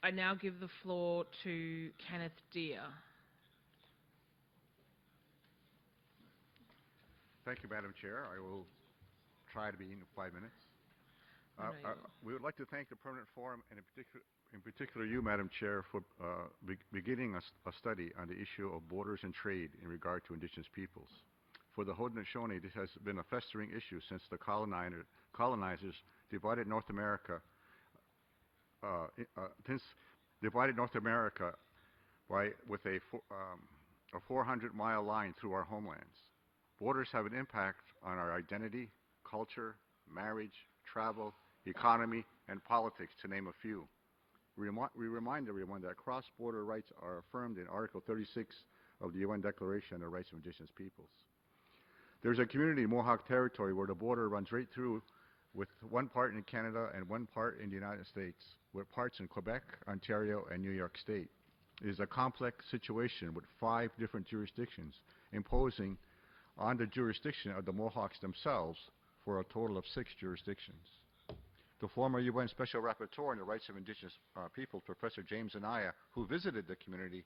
I now give the floor to Kenneth Deere. Thank you, Madam Chair. I will try to be in 5 minutes. We would like to thank the Permanent Forum and in particular you, Madam Chair, for beginning a study on the issue of borders and trade in regard to Indigenous peoples. For the Haudenosaunee, this has been a festering issue since the colonizers divided North America with a 400-mile line through our homelands. Borders have an impact on our identity, culture, marriage, travel, economy, and politics, to name a few. We remind everyone that cross-border rights are affirmed in Article 36 of the UN Declaration on the Rights of Indigenous Peoples. There's a community in Mohawk Territory where the border runs right through, with one part in Canada and one part in the United States, with parts in Quebec, Ontario, and New York State. It is a complex situation with 5 different jurisdictions imposing on the jurisdiction of the Mohawks themselves for a total of 6 jurisdictions. The former UN Special Rapporteur on the Rights of Indigenous Peoples, Professor James Anaya, who visited the community,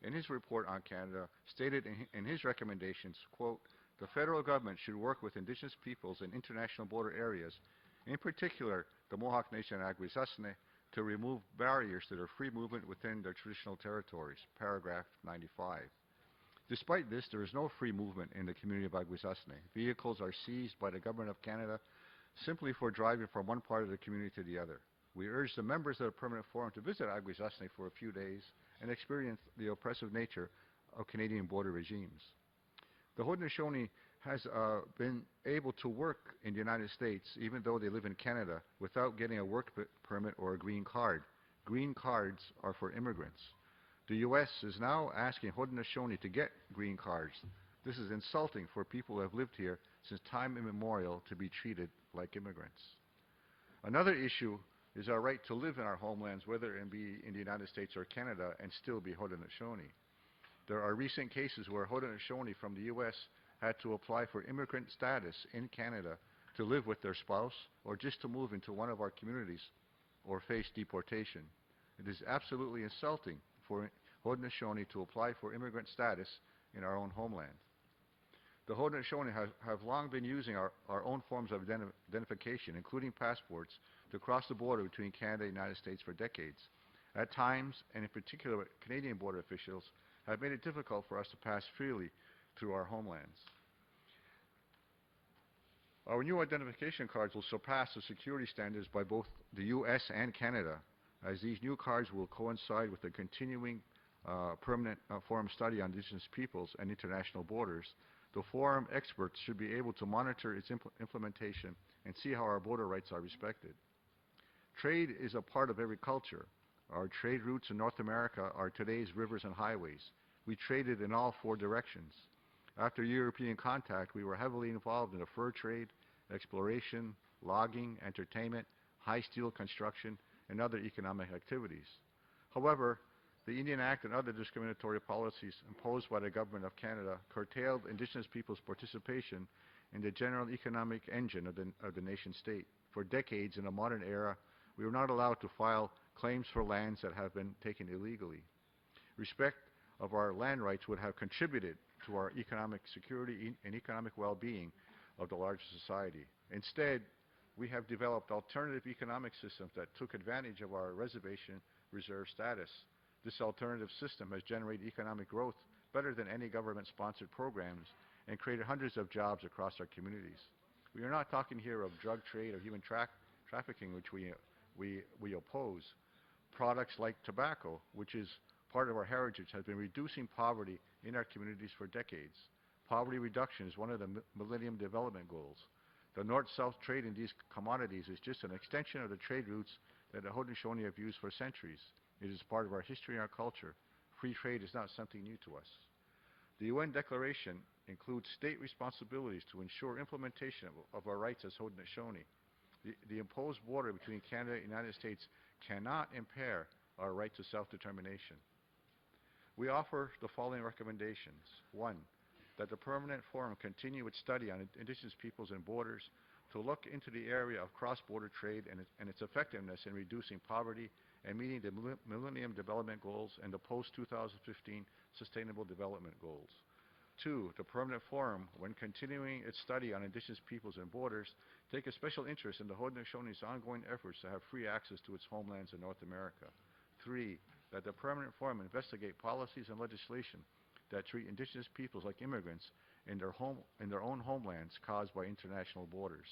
in his report on Canada, stated in his recommendations, quote, "The federal government should work with Indigenous peoples in international border areas, in particular the Mohawk Nation and Akwesasne, to remove barriers to their free movement within their traditional territories," paragraph 95. Despite this, there is no free movement in the community of Akwesasne. Vehicles are seized by the Government of Canada simply for driving from one part of the community to the other. We urge the members of the Permanent Forum to visit Akwesasne for a few days and experience the oppressive nature of Canadian border regimes. The Haudenosaunee has been able to work in the United States, even though they live in Canada, without getting a work permit or a green card. Green cards are for immigrants. The U.S. is now asking Haudenosaunee to get green cards. This is insulting for people who have lived here since time immemorial to be treated like immigrants. Another issue is our right to live in our homelands, whether it be in the United States or Canada, and still be Haudenosaunee. There are recent cases where Haudenosaunee from the U.S. had to apply for immigrant status in Canada to live with their spouse or just to move into one of our communities or face deportation. It is absolutely insulting for Haudenosaunee to apply for immigrant status in our own homeland. The Haudenosaunee have long been using our own forms of identification, including passports, to cross the border between Canada and the United States for decades. At times, and in particular Canadian border officials, have made it difficult for us to pass freely through our homelands. Our new identification cards will surpass the security standards by both the U.S. and Canada, as these new cards will coincide with the continuing Permanent Forum study on Indigenous peoples and international borders. The Forum experts should be able to monitor its implementation and see how our border rights are respected. Trade is a part of every culture. Our trade routes in North America are today's rivers and highways. We traded in all 4 directions. After European contact, we were heavily involved in the fur trade, exploration, logging, entertainment, high steel construction, and other economic activities. However, the Indian Act and other discriminatory policies imposed by the Government of Canada curtailed Indigenous peoples' participation in the general economic engine of the nation-state. For decades in the modern era, we were not allowed to file claims for lands that have been taken illegally. Respect of our land rights would have contributed to our economic security and economic well-being of the larger society. Instead, we have developed alternative economic systems that took advantage of our reservation reserve status. This alternative system has generated economic growth better than any government-sponsored programs and created hundreds of jobs across our communities. We are not talking here of drug trade or human trafficking, which we oppose. Products like tobacco, which is part of our heritage, has been reducing poverty in our communities for decades. Poverty reduction is one of the Millennium Development Goals. The North-South trade in these commodities is just an extension of the trade routes that the Haudenosaunee have used for centuries. It is part of our history and our culture. Free trade is not something new to us. The UN Declaration includes state responsibilities to ensure implementation of our rights as Haudenosaunee. The imposed border between Canada and the United States cannot impair our right to self-determination. We offer the following recommendations. 1, that the Permanent Forum continue its study on Indigenous peoples and borders to look into the area of cross-border trade and its effectiveness in reducing poverty and meeting the Millennium Development Goals and the post-2015 Sustainable Development Goals. 2, the Permanent Forum, when continuing its study on Indigenous peoples and borders, take a special interest in the Haudenosaunee's ongoing efforts to have free access to its homelands in North America. 3, that the Permanent Forum investigate policies and legislation that treat Indigenous peoples like immigrants in their own homelands caused by international borders.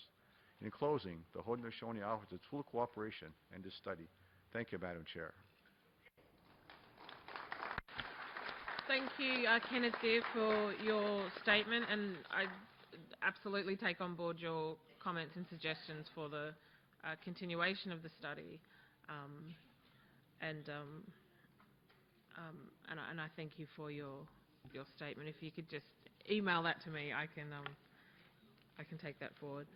In closing, the Haudenosaunee offers its full cooperation in this study. Thank you, Madam Chair. Thank you, Kenneth, dear, for your statement, and I absolutely take on board your comments and suggestions for the continuation of the study. And I thank you for your statement. If you could just email that to me, I can take that forward.